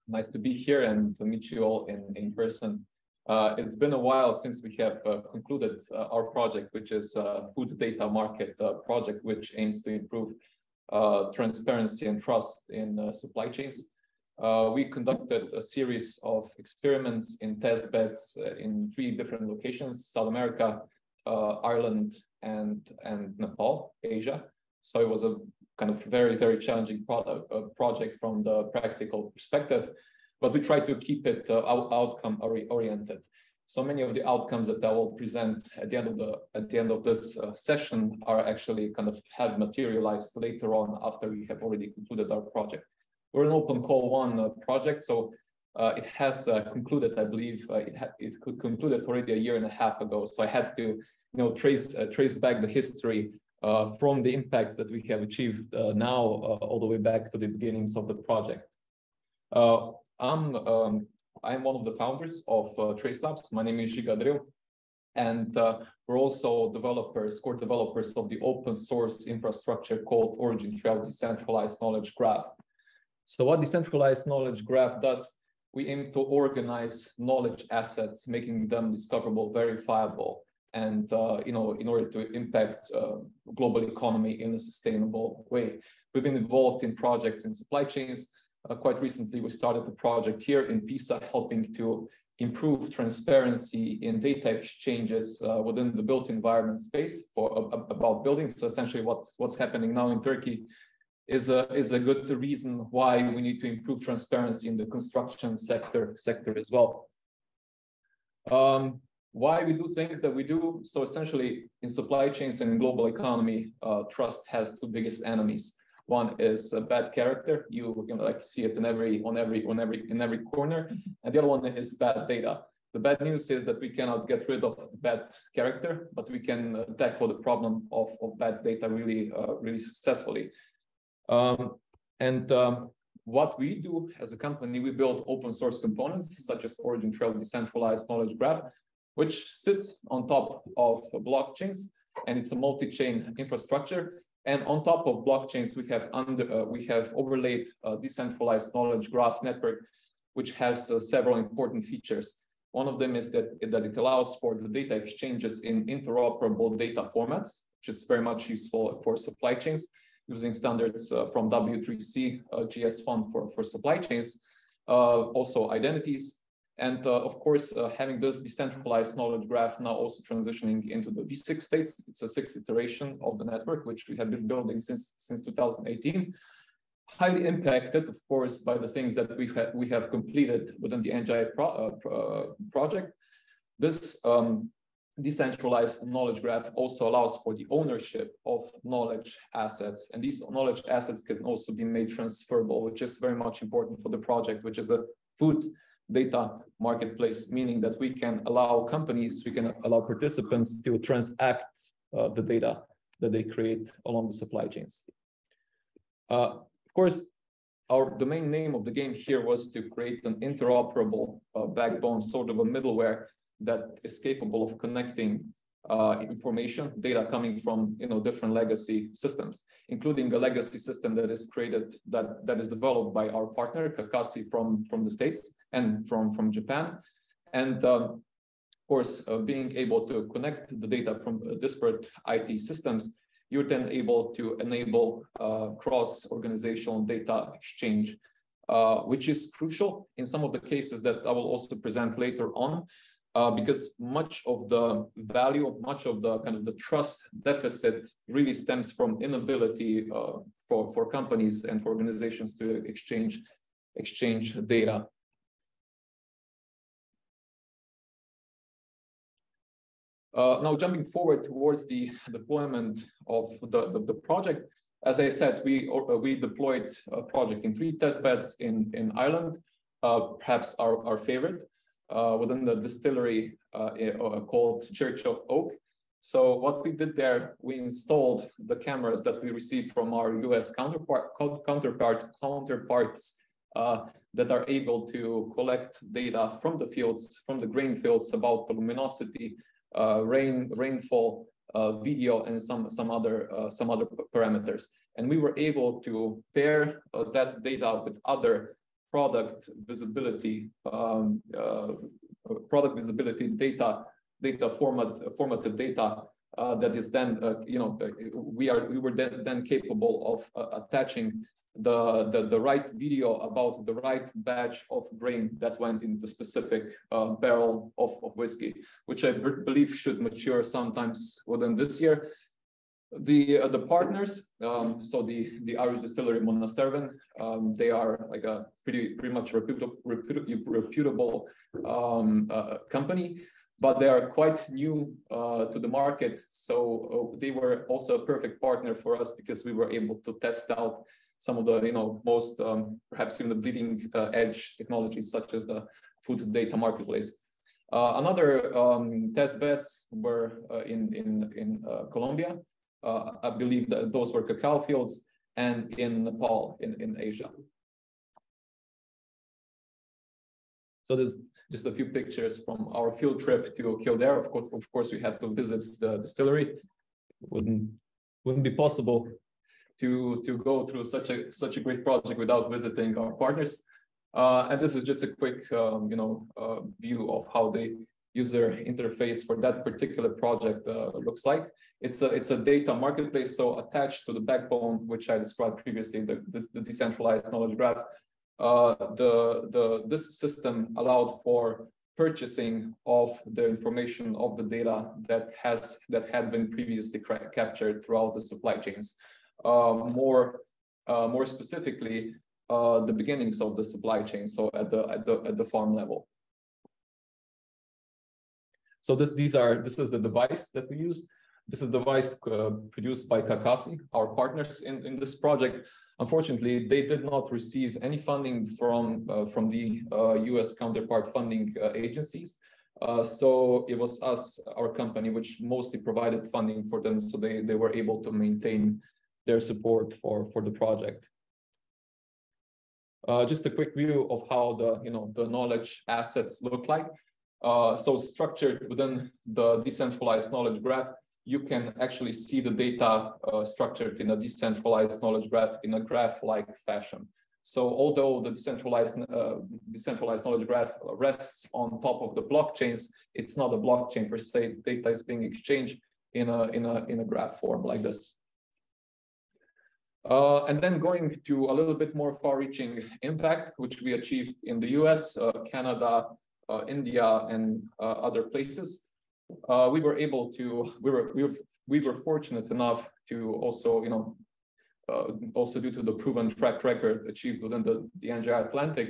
Nice to be here and to meet you all in person. It's been a while since we have concluded our project, which is Food Data Market project, which aims to improve transparency and trust in supply chains. We conducted a series of experiments in test beds in 3 different locations: South America, Ireland, and Nepal, Asia. So it was a kind of very, very challenging project from the practical perspective, but we tried to keep it outcome oriented. So many of the outcomes that I will present at the end of this session are actually kind of have materialized later on after we have already concluded our project. We're an open call 1 project, so it has concluded. I believe it could concluded already a year and a half ago. So I had to trace back the history from the impacts that we have achieved now all the way back to the beginnings of the project. I'm one of the founders of Trace Labs. My name is Drev, and we're also core developers of the open source infrastructure called Origin Trail Decentralized Knowledge Graph. So what Decentralized Knowledge Graph does, we aim to organize knowledge assets, making them discoverable, verifiable, and in order to impact global economy in a sustainable way. We've been involved in projects in supply chains. Quite recently, we started a project here in Pisa, helping to improve transparency in data exchanges within the built environment space about buildings. So essentially, what's happening now in Turkey is a good reason why we need to improve transparency in the construction sector as well. Why we do things that we do? So essentially, in supply chains and in global economy, trust has 2 biggest enemies. One is a bad character. You like see it in every corner, and the other one is bad data. The bad news is that we cannot get rid of the bad character, but we can tackle the problem of bad data really successfully. What we do as a company, we build open source components such as Origin Trail Decentralized Knowledge Graph, which sits on top of blockchains, and it's a multi-chain infrastructure. And on top of blockchains, we have overlaid a decentralized knowledge graph network, which has several important features. One of them is that it allows for the data exchanges in interoperable data formats, which is very much useful for supply chains, using standards from W3C GS1 for supply chains, also identities. And of course, having this decentralized knowledge graph now also transitioning into the V6 states. It's a 6th iteration of the network, which we have been building since 2018. Highly impacted, of course, by the things that we have completed within the NGI project. This decentralized knowledge graph also allows for the ownership of knowledge assets. And these knowledge assets can also be made transferable, which is very much important for the project, which is the food data marketplace, meaning that we can allow companies, we can allow participants to transact the data that they create along the supply chains. Of course, the main name of the game here was to create an interoperable backbone, sort of a middleware that is capable of connecting information, data coming from different legacy systems, including a legacy system that is created, that is developed by our partner Kakashi from the States and from Japan. And of course, being able to connect the data from disparate IT systems, you're then able to enable cross-organizational data exchange, which is crucial in some of the cases that I will also present later on. Because much of the value, much of the kind of the trust deficit really stems from inability for companies and for organizations to exchange data. Now jumping forward towards the deployment of the project, as I said, we deployed a project in 3 test beds in Ireland, perhaps our favorite. Within the distillery called Church of Oak. So what we did there, we installed the cameras that we received from our US counterparts that are able to collect data from the fields, from the grain fields about the luminosity, rainfall, video, and some other parameters. And we were able to pair that data with other product visibility data formatted data that is then we were then capable of attaching the right video about the right batch of grain that went into the specific barrel of whiskey, which I believe should mature sometimes within this year. The partners, so the Irish distillery Monasterven, they are like a pretty much reputable company, but they are quite new to the market. So they were also a perfect partner for us because we were able to test out some of the most perhaps even the bleeding edge technologies such as the food data marketplace. Another test beds were in Colombia. I believe that those were cacao fields, and in Nepal in Asia. So there's just a few pictures from our field trip to Kildare. Of course, we had to visit the distillery. Wouldn't be possible to go through such a great project without visiting our partners. And this is just a quick view of how the user interface for that particular project looks like. It's a data marketplace, so attached to the backbone, which I described previously, the decentralized knowledge graph. This system allowed for purchasing of the information of the data that had been previously captured throughout the supply chains. More specifically, the beginnings of the supply chain, so at the farm level. So this is the device that we used. This is the device produced by Kakasi, our partners in this project. Unfortunately, they did not receive any funding from the US counterpart funding agencies. So it was us, our company, which mostly provided funding for them, so they were able to maintain their support for the project. Just a quick view of how the knowledge assets look like. So structured within the decentralized knowledge graph, you can actually see the data structured in a decentralized knowledge graph in a graph-like fashion. So although the decentralized knowledge graph rests on top of the blockchains, it's not a blockchain per se. Data is being exchanged in a graph form like this. And then going to a little bit more far-reaching impact, which we achieved in the US, Canada, India, and other places. We were able to. We were fortunate enough to also, also due to the proven track record achieved within the NGIatlantic,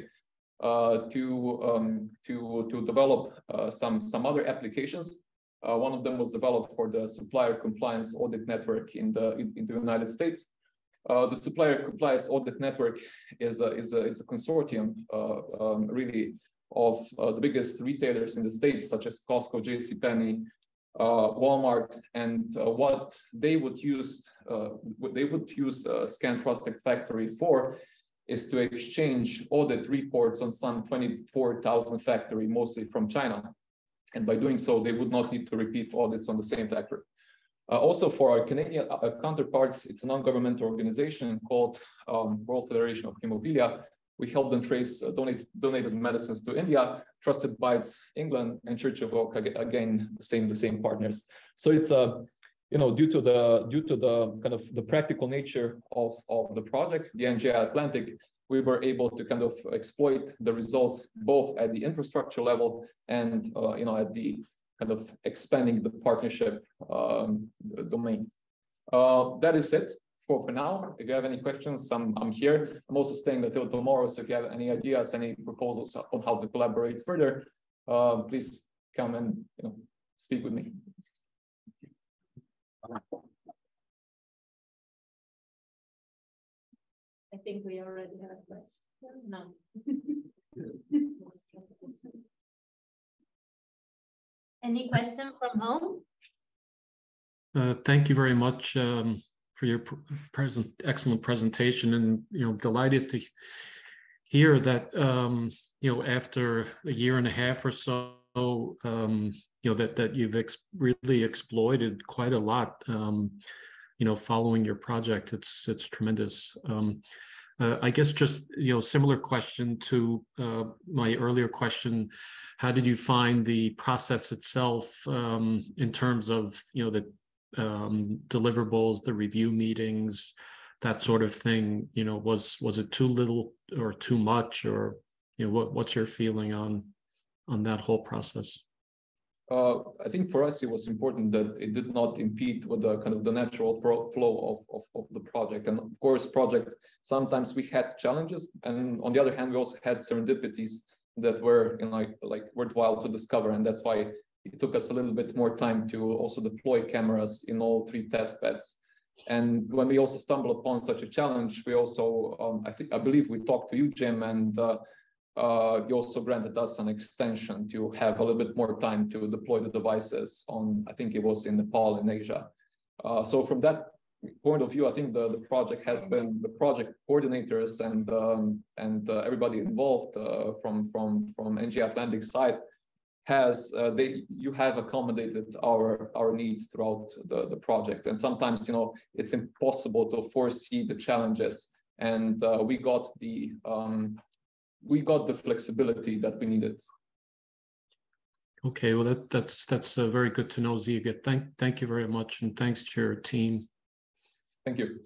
to develop some other applications. One of them was developed for the supplier compliance audit network in the United States. The supplier compliance audit network is a consortium really of the biggest retailers in the States, such as Costco, JCPenney, Walmart, and what they would use Scan Trusted Factory for is to exchange audit reports on some 24,000 factory, mostly from China. And by doing so, they would not need to repeat audits on the same factory. Also, for our Canadian counterparts, it's a non-governmental organization called World Federation of Hemophilia. We help them trace donated medicines to India, Trusted Bites, England, and Church of Oak, again, the same partners. So it's due to the kind of the practical nature of the project, the NGIatlantic, we were able to kind of exploit the results both at the infrastructure level and at the kind of expanding the partnership domain. That is it for now. If you have any questions, I'm here. I'm also staying until tomorrow, so if you have any ideas, any proposals on how to collaborate further, please come and speak with me. I think we already have a question. No. Any question from home? Thank you very much for your excellent presentation, and delighted to hear that after a year and a half or so, that you've really exploited quite a lot. Following your project, it's tremendous. I guess just, similar question to my earlier question. How did you find the process itself in terms of, the deliverables, the review meetings, that sort of thing? Was it too little or too much, or, what's your feeling on that whole process? I think for us, it was important that it did not impede with the kind of the natural flow of the project. And of course, sometimes we had challenges, and on the other hand, we also had serendipities that were like worthwhile to discover. And that's why it took us a little bit more time to also deploy cameras in all 3 test beds. And when we also stumbled upon such a challenge, we also, I believe we talked to you, Jim, and you also granted us an extension to have a little bit more time to deploy the devices on, I think it was in Nepal in Asia. So from that point of view, I think the project has been, the project coordinators and everybody involved from NGIatlantic side you have accommodated our needs throughout the project. And sometimes, it's impossible to foresee the challenges, and we got the flexibility that we needed. Okay, well that's very good to know, Ziege. Thank you very much, and thanks to your team. Thank you.